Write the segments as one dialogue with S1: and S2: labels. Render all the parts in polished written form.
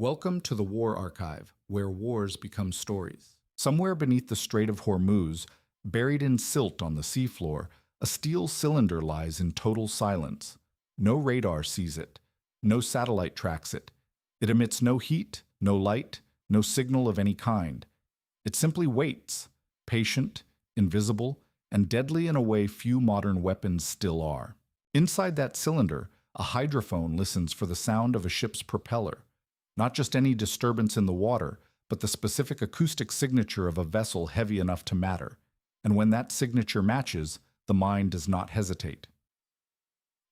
S1: Welcome to the War Archive, where wars become stories. Somewhere beneath the Strait of Hormuz, buried in silt on the seafloor, a steel cylinder lies in total silence. No radar sees it. No satellite tracks it. It emits no heat, no light, no signal of any kind. It simply waits, patient, invisible, and deadly in a way few modern weapons still are. Inside that cylinder, a hydrophone listens for the sound of a ship's propeller. Not just any disturbance in the water, but the specific acoustic signature of a vessel heavy enough to matter. And when that signature matches, the mind does not hesitate.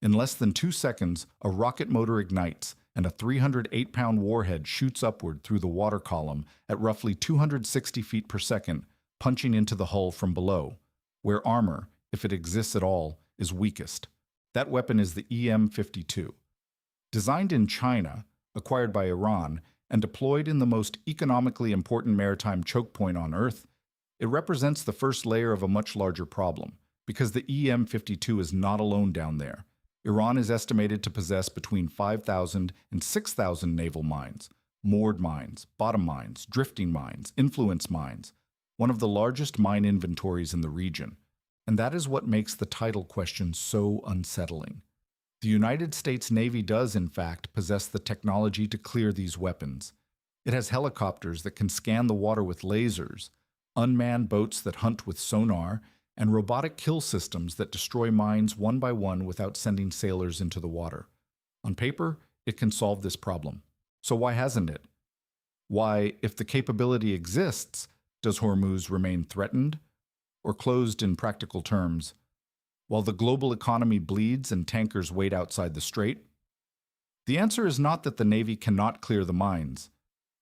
S1: In less than 2 seconds, a rocket motor ignites, and a 308-pound warhead shoots upward through the water column at roughly 260 feet per second, punching into the hull from below, where armor, if it exists at all, is weakest. That weapon is the EM-52. Designed in China, acquired by Iran, and deployed in the most economically important maritime choke point on Earth, it represents the first layer of a much larger problem, because the EM-52 is not alone down there. Iran is estimated to possess between 5,000 and 6,000 naval mines, moored mines, bottom mines, drifting mines, influence mines, one of the largest mine inventories in the region. And that is what makes the title question so unsettling. The United States Navy does, in fact, possess the technology to clear these weapons. It has helicopters that can scan the water with lasers, unmanned boats that hunt with sonar, and robotic kill systems that destroy mines one by one without sending sailors into the water. On paper, it can solve this problem. So why hasn't it? Why, if the capability exists, does Hormuz remain threatened? Or closed in practical terms, while the global economy bleeds and tankers wait outside the strait? The answer is not that the Navy cannot clear the mines.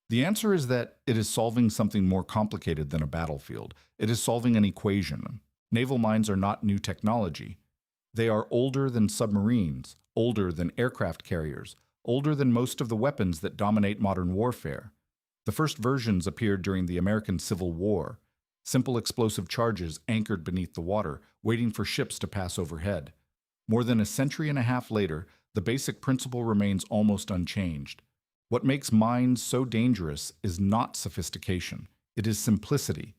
S1: The answer is that it is solving something more complicated than a battlefield. It is solving an equation. Naval mines are not new technology. They are older than submarines, older than aircraft carriers, older than most of the weapons that dominate modern warfare. The first versions appeared during the American Civil War. Simple explosive charges anchored beneath the water, waiting for ships to pass overhead. More than a century and a half later, the basic principle remains almost unchanged. What makes mines so dangerous is not sophistication, it is simplicity.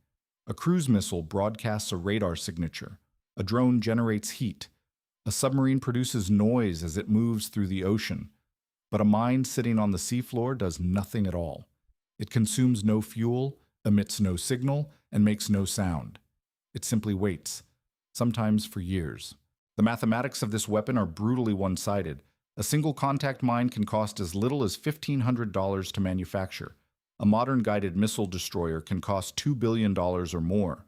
S1: A cruise missile broadcasts a radar signature. A drone generates heat. A submarine produces noise as it moves through the ocean. But a mine sitting on the seafloor does nothing at all. It consumes no fuel, emits no signal, and makes no sound. It simply waits, sometimes for years. The mathematics of this weapon are brutally one-sided. A single contact mine can cost as little as $1,500 to manufacture. A modern guided missile destroyer can cost $2 billion or more.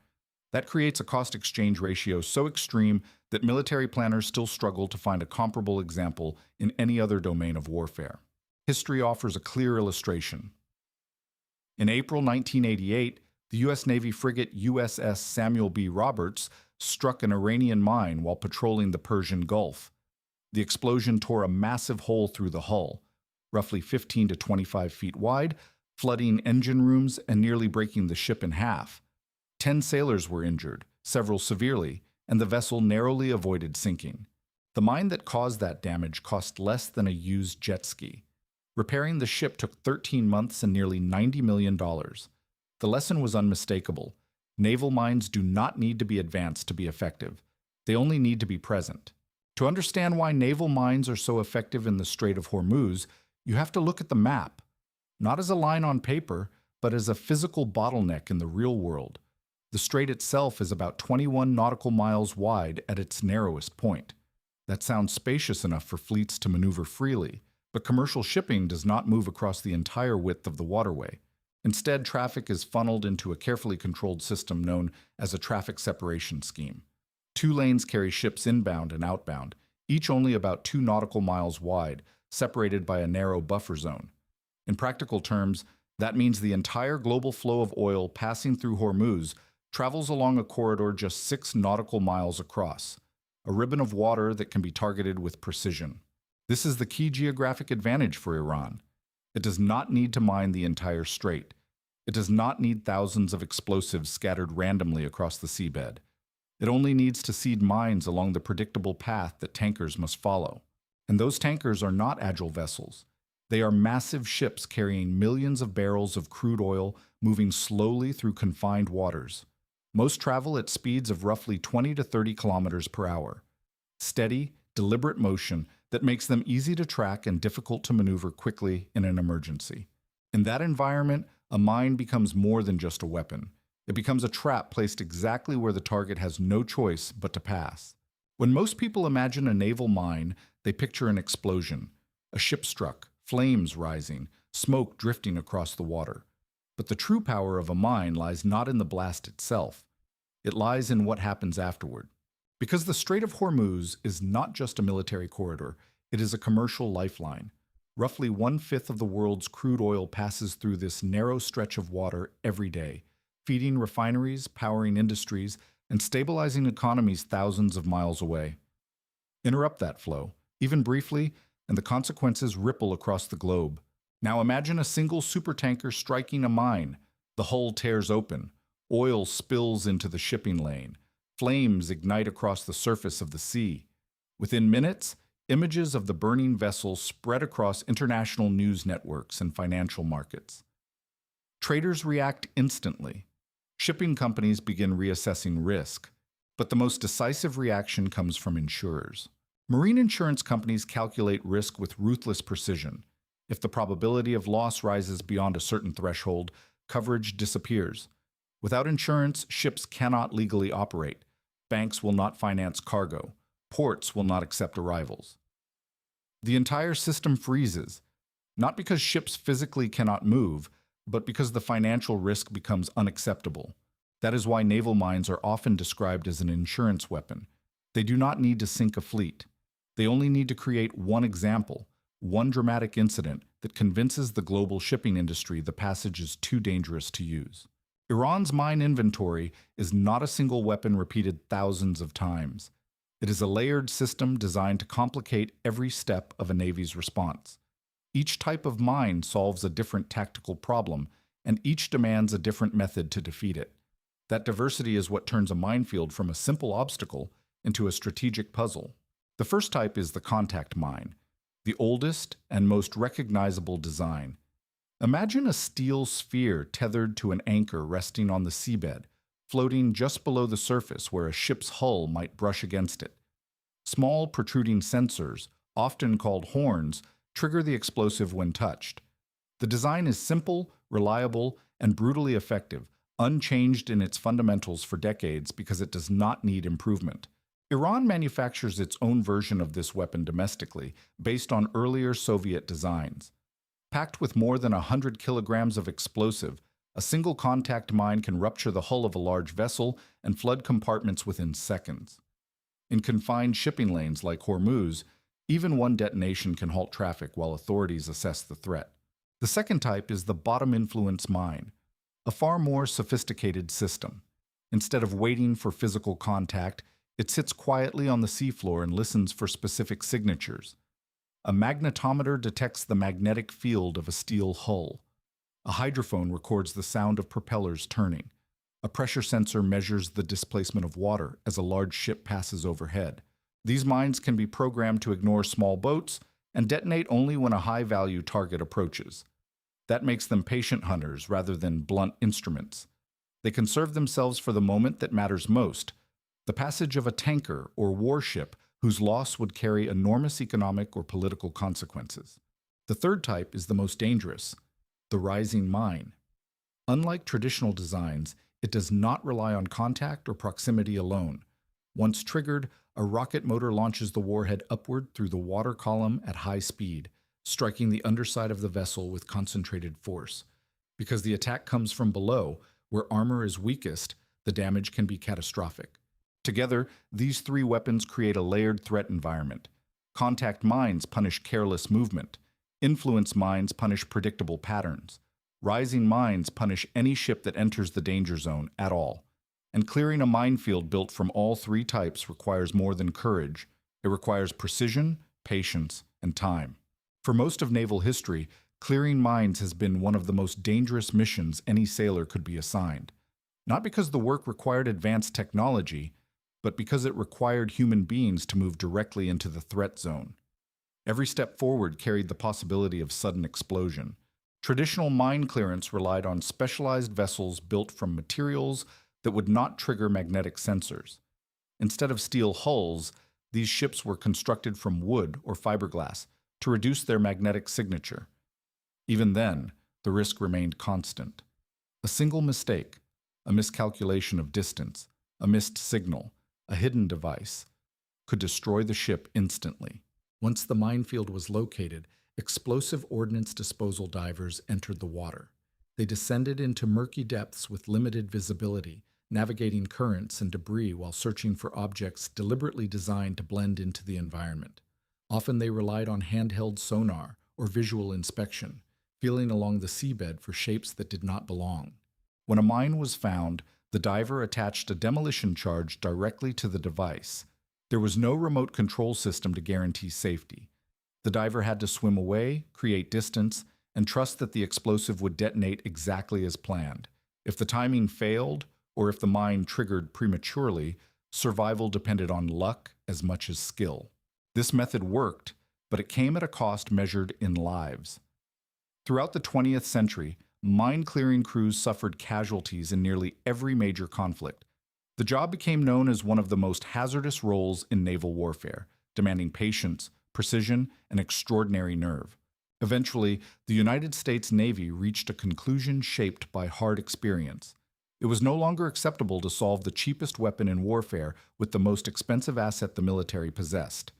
S1: That creates a cost-exchange ratio so extreme that military planners still struggle to find a comparable example in any other domain of warfare. History offers a clear illustration. In April 1988, the U.S. Navy frigate USS Samuel B. Roberts struck an Iranian mine while patrolling the Persian Gulf. The explosion tore a massive hole through the hull, roughly 15 to 25 feet wide, flooding engine rooms and nearly breaking the ship in half. 10 sailors were injured, several severely, and the vessel narrowly avoided sinking. The mine that caused that damage cost less than a used jet ski. Repairing the ship took 13 months and nearly $90 million. The lesson was unmistakable. Naval mines do not need to be advanced to be effective. They only need to be present. To understand why naval mines are so effective in the Strait of Hormuz, you have to look at the map, not as a line on paper, but as a physical bottleneck in the real world. The strait itself is about 21 nautical miles wide at its narrowest point. That sounds spacious enough for fleets to maneuver freely, but commercial shipping does not move across the entire width of the waterway. Instead, traffic is funneled into a carefully controlled system known as a traffic separation scheme. 2 lanes carry ships inbound and outbound, each only about 2 nautical miles wide, separated by a narrow buffer zone. In practical terms, that means the entire global flow of oil passing through Hormuz travels along a corridor just 6 nautical miles across, a ribbon of water that can be targeted with precision. This is the key geographic advantage for Iran. It does not need to mine the entire strait. It does not need thousands of explosives scattered randomly across the seabed. It only needs to seed mines along the predictable path that tankers must follow. And those tankers are not agile vessels. They are massive ships carrying millions of barrels of crude oil moving slowly through confined waters. Most travel at speeds of roughly 20 to 30 kilometers per hour. Steady, deliberate motion that makes them easy to track and difficult to maneuver quickly in an emergency. In that environment, a mine becomes more than just a weapon. It becomes a trap placed exactly where the target has no choice but to pass. When most people imagine a naval mine, they picture an explosion, a ship struck, flames rising, smoke drifting across the water. But the true power of a mine lies not in the blast itself. It lies in what happens afterward. Because the Strait of Hormuz is not just a military corridor, it is a commercial lifeline. Roughly one-fifth of the world's crude oil passes through this narrow stretch of water every day, feeding refineries, powering industries, and stabilizing economies thousands of miles away. Interrupt that flow, even briefly, and the consequences ripple across the globe. Now imagine a single supertanker striking a mine. The hull tears open. Oil spills into the shipping lane. Flames ignite across the surface of the sea. Within minutes, images of the burning vessel spread across international news networks and financial markets. Traders react instantly. Shipping companies begin reassessing risk. But the most decisive reaction comes from insurers. Marine insurance companies calculate risk with ruthless precision. If the probability of loss rises beyond a certain threshold, coverage disappears. Without insurance, ships cannot legally operate. Banks will not finance cargo. Ports will not accept arrivals. The entire system freezes, not because ships physically cannot move, but because the financial risk becomes unacceptable. That is why naval mines are often described as an insurance weapon. They do not need to sink a fleet. They only need to create one example, one dramatic incident that convinces the global shipping industry the passage is too dangerous to use. Iran's mine inventory is not a single weapon repeated thousands of times. It is a layered system designed to complicate every step of a navy's response. Each type of mine solves a different tactical problem, and each demands a different method to defeat it. That diversity is what turns a minefield from a simple obstacle into a strategic puzzle. The first type is the contact mine, the oldest and most recognizable design. Imagine a steel sphere tethered to an anchor resting on the seabed, floating just below the surface where a ship's hull might brush against it. Small protruding sensors, often called horns, trigger the explosive when touched. The design is simple, reliable, and brutally effective, unchanged in its fundamentals for decades because it does not need improvement. Iran manufactures its own version of this weapon domestically, based on earlier Soviet designs. Packed with more than 100 kilograms of explosive, a single contact mine can rupture the hull of a large vessel and flood compartments within seconds. In confined shipping lanes like Hormuz, even one detonation can halt traffic while authorities assess the threat. The second type is the bottom influence mine, a far more sophisticated system. Instead of waiting for physical contact, it sits quietly on the seafloor and listens for specific signatures. A magnetometer detects the magnetic field of a steel hull. A hydrophone records the sound of propellers turning. A pressure sensor measures the displacement of water as a large ship passes overhead. These mines can be programmed to ignore small boats and detonate only when a high-value target approaches. That makes them patient hunters rather than blunt instruments. They can serve themselves for the moment that matters most, the passage of a tanker or warship whose loss would carry enormous economic or political consequences. The third type is the most dangerous, the rising mine. Unlike traditional designs, it does not rely on contact or proximity alone. Once triggered, a rocket motor launches the warhead upward through the water column at high speed, striking the underside of the vessel with concentrated force. Because the attack comes from below, where armor is weakest, the damage can be catastrophic. Together, these three weapons create a layered threat environment. Contact mines punish careless movement. Influence mines punish predictable patterns. Rising mines punish any ship that enters the danger zone at all. And clearing a minefield built from all three types requires more than courage. It requires precision, patience, and time. For most of naval history, clearing mines has been one of the most dangerous missions any sailor could be assigned. Not because the work required advanced technology, but because it required human beings to move directly into the threat zone. Every step forward carried the possibility of sudden explosion. Traditional mine clearance relied on specialized vessels built from materials that would not trigger magnetic sensors. Instead of steel hulls, these ships were constructed from wood or fiberglass to reduce their magnetic signature. Even then, the risk remained constant. A single mistake, a miscalculation of distance, a missed signal, a hidden device, could destroy the ship instantly. Once the minefield was located, explosive ordnance disposal divers entered the water. They descended into murky depths with limited visibility, navigating currents and debris while searching for objects deliberately designed to blend into the environment. Often they relied on handheld sonar or visual inspection, feeling along the seabed for shapes that did not belong. When a mine was found, the diver attached a demolition charge directly to the device. There was no remote control system to guarantee safety. The diver had to swim away, create distance, and trust that the explosive would detonate exactly as planned. If the timing failed, or if the mine triggered prematurely, survival depended on luck as much as skill. This method worked, but it came at a cost measured in lives. Throughout the 20th century, mine-clearing crews suffered casualties in nearly every major conflict. The job became known as one of the most hazardous roles in naval warfare, demanding patience, precision, and extraordinary nerve. Eventually, the United States Navy reached a conclusion shaped by hard experience. It was no longer acceptable to solve the cheapest weapon in warfare with the most expensive asset the military possessed: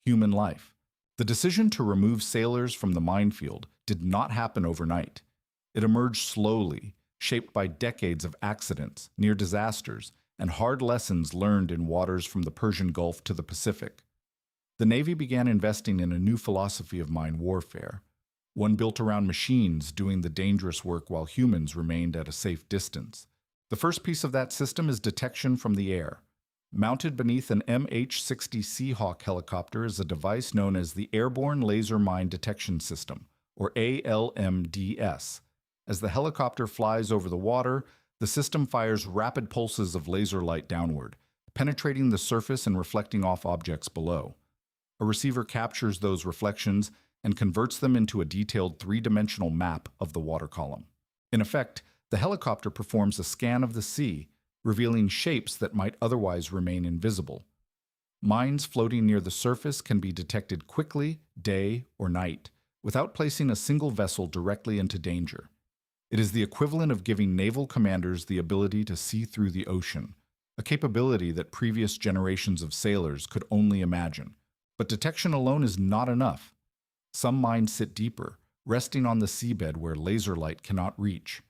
S1: human life. The decision to remove sailors from the minefield did not happen overnight. It emerged slowly, shaped by decades of accidents, near disasters, and hard lessons learned in waters from the Persian Gulf to the Pacific. The Navy began investing in a new philosophy of mine warfare, one built around machines doing the dangerous work while humans remained at a safe distance. The first piece of that system is detection from the air. Mounted beneath an MH-60 Seahawk helicopter is a device known as the Airborne Laser Mine Detection System, or ALMDS. As the helicopter flies over the water, the system fires rapid pulses of laser light downward, penetrating the surface and reflecting off objects below. A receiver captures those reflections and converts them into a detailed three-dimensional map of the water column. In effect, the helicopter performs a scan of the sea, revealing shapes that might otherwise remain invisible. Mines floating near the surface can be detected quickly, day or night, without placing a single vessel directly into danger. It is the equivalent of giving naval commanders the ability to see through the ocean, a capability that previous generations of sailors could only imagine. But detection alone is not enough. Some mines sit deeper, resting on the seabed where laser light cannot reach.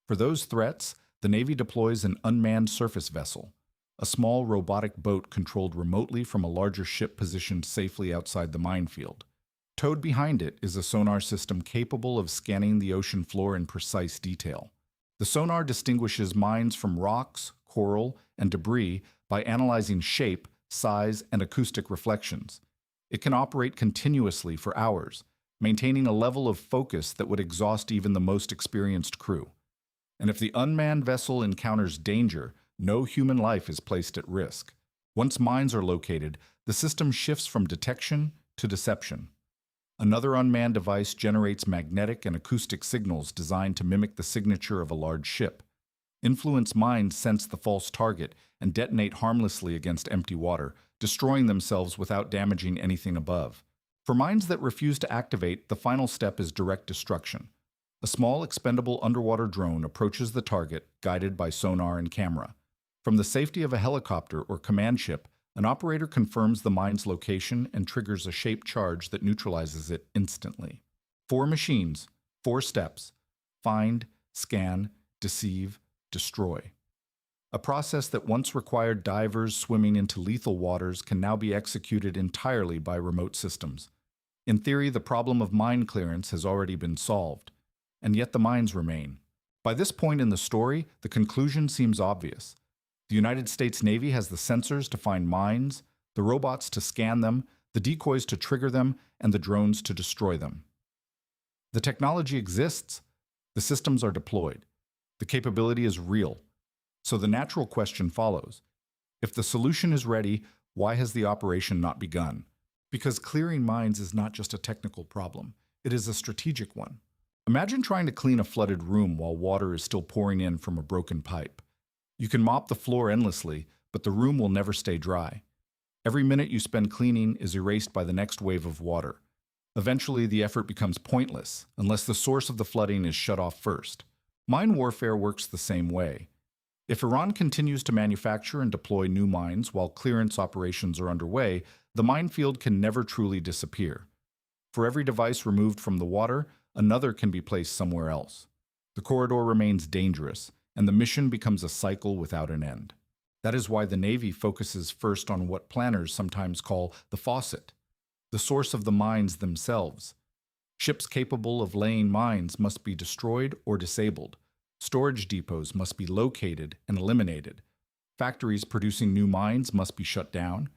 S1: For those threats, the Navy deploys an unmanned surface vessel, a small robotic boat controlled remotely from a larger ship positioned safely outside the minefield. Towed behind it is a sonar system capable of scanning the ocean floor in precise detail. The sonar distinguishes mines from rocks, coral, and debris by analyzing shape, size, and acoustic reflections. It can operate continuously for hours, maintaining a level of focus that would exhaust even the most experienced crew. And if the unmanned vessel encounters danger, no human life is placed at risk. Once mines are located, the system shifts from detection to deception. Another unmanned device generates magnetic and acoustic signals designed to mimic the signature of a large ship. Influence mines sense the false target and detonate harmlessly against empty water, destroying themselves without damaging anything above. For mines that refuse to activate, the final step is direct destruction. A small expendable underwater drone approaches the target, guided by sonar and camera. From the safety of a helicopter or command ship, an operator confirms the mine's location and triggers a shaped charge that neutralizes it instantly. 4 machines, 4 steps: find, scan, deceive, destroy. A process that once required divers swimming into lethal waters can now be executed entirely by remote systems. In theory, the problem of mine clearance has already been solved, and yet the mines remain. By this point in the story, the conclusion seems obvious. The United States Navy has the sensors to find mines, the robots to scan them, the decoys to trigger them, and the drones to destroy them. The technology exists. The systems are deployed. The capability is real. So the natural question follows: if the solution is ready, why has the operation not begun? Because clearing mines is not just a technical problem, it is a strategic one. Imagine trying to clean a flooded room while water is still pouring in from a broken pipe. You can mop the floor endlessly, but the room will never stay dry. Every minute you spend cleaning is erased by the next wave of water. Eventually, the effort becomes pointless unless the source of the flooding is shut off first. Mine warfare works the same way. If Iran continues to manufacture and deploy new mines while clearance operations are underway, the minefield can never truly disappear. For every device removed from the water, another can be placed somewhere else. The corridor remains dangerous, and the mission becomes a cycle without an end. That is why the Navy focuses first on what planners sometimes call the faucet, the source of the mines themselves. Ships capable of laying mines must be destroyed or disabled. Storage depots must be located and eliminated. Factories producing new mines must be shut down.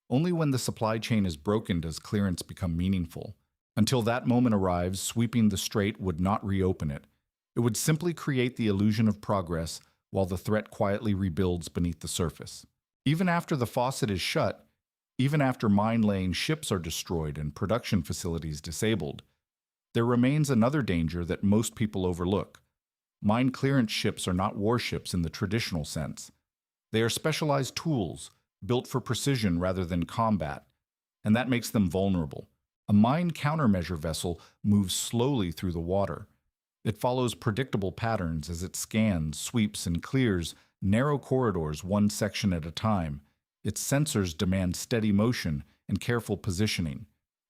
S1: Only when the supply chain is broken does clearance become meaningful. Until that moment arrives, sweeping the strait would not reopen it. It would simply create the illusion of progress while the threat quietly rebuilds beneath the surface. Even after the faucet is shut, even after mine-laying ships are destroyed and production facilities disabled, there remains another danger that most people overlook. Mine clearance ships are not warships in the traditional sense. They are specialized tools, built for precision rather than combat, and that makes them vulnerable. A mine countermeasure vessel moves slowly through the water. It follows predictable patterns as it scans, sweeps, and clears narrow corridors one section at a time. Its sensors demand steady motion and careful positioning.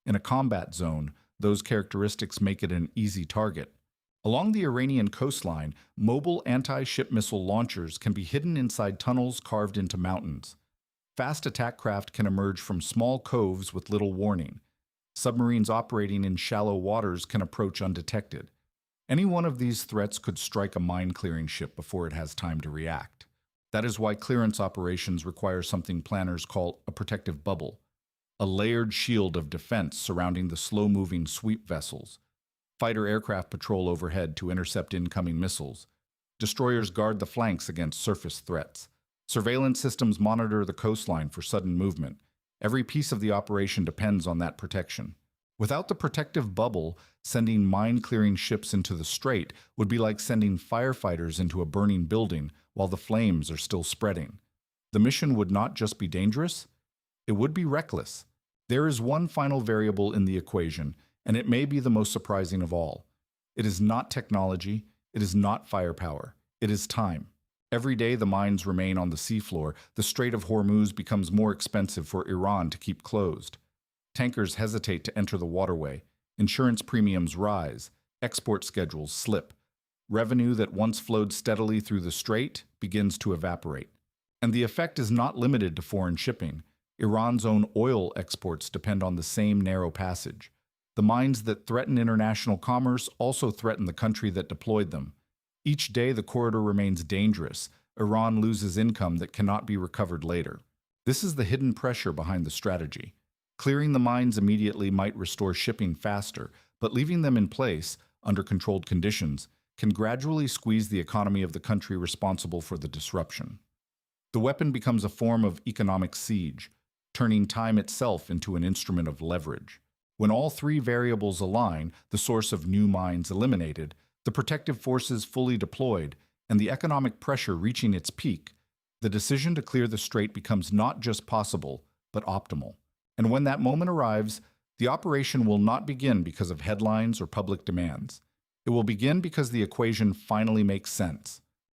S1: In a combat zone, those characteristics make it an easy target. Along the Iranian coastline, mobile anti-ship missile launchers can be hidden inside tunnels carved into mountains. Fast attack craft can emerge from small coves with little warning. Submarines operating in shallow waters can approach undetected. Any one of these threats could strike a mine-clearing ship before it has time to react. That is why clearance operations require something planners call a protective bubble, a layered shield of defense surrounding the slow-moving sweep vessels. Fighter aircraft patrol overhead to intercept incoming missiles. Destroyers guard the flanks against surface threats. Surveillance systems monitor the coastline for sudden movement. Every piece of the operation depends on that protection. Without the protective bubble, sending mine-clearing ships into the strait would be like sending firefighters into a burning building while the flames are still spreading. The mission would not just be dangerous, it would be reckless. There is one final variable in the equation, and it may be the most surprising of all. It is not technology, it is not firepower, it is time. Every day the mines remain on the seafloor, the Strait of Hormuz becomes more expensive for Iran to keep closed. Tankers hesitate to enter the waterway, insurance premiums rise, export schedules slip. Revenue that once flowed steadily through the strait begins to evaporate. And the effect is not limited to foreign shipping. Iran's own oil exports depend on the same narrow passage. The mines that threaten international commerce also threaten the country that deployed them. Each day the corridor remains dangerous. Iran loses income that cannot be recovered later. This is the hidden pressure behind the strategy. Clearing the mines immediately might restore shipping faster, but leaving them in place, under controlled conditions, can gradually squeeze the economy of the country responsible for the disruption. The weapon becomes a form of economic siege, turning time itself into an instrument of leverage. When all three variables align, the source of new mines eliminated, the protective forces fully deployed, and the economic pressure reaching its peak, the decision to clear the strait becomes not just possible, but optimal. And when that moment arrives, the operation will not begin because of headlines or public demands. It will begin because the equation finally makes sense.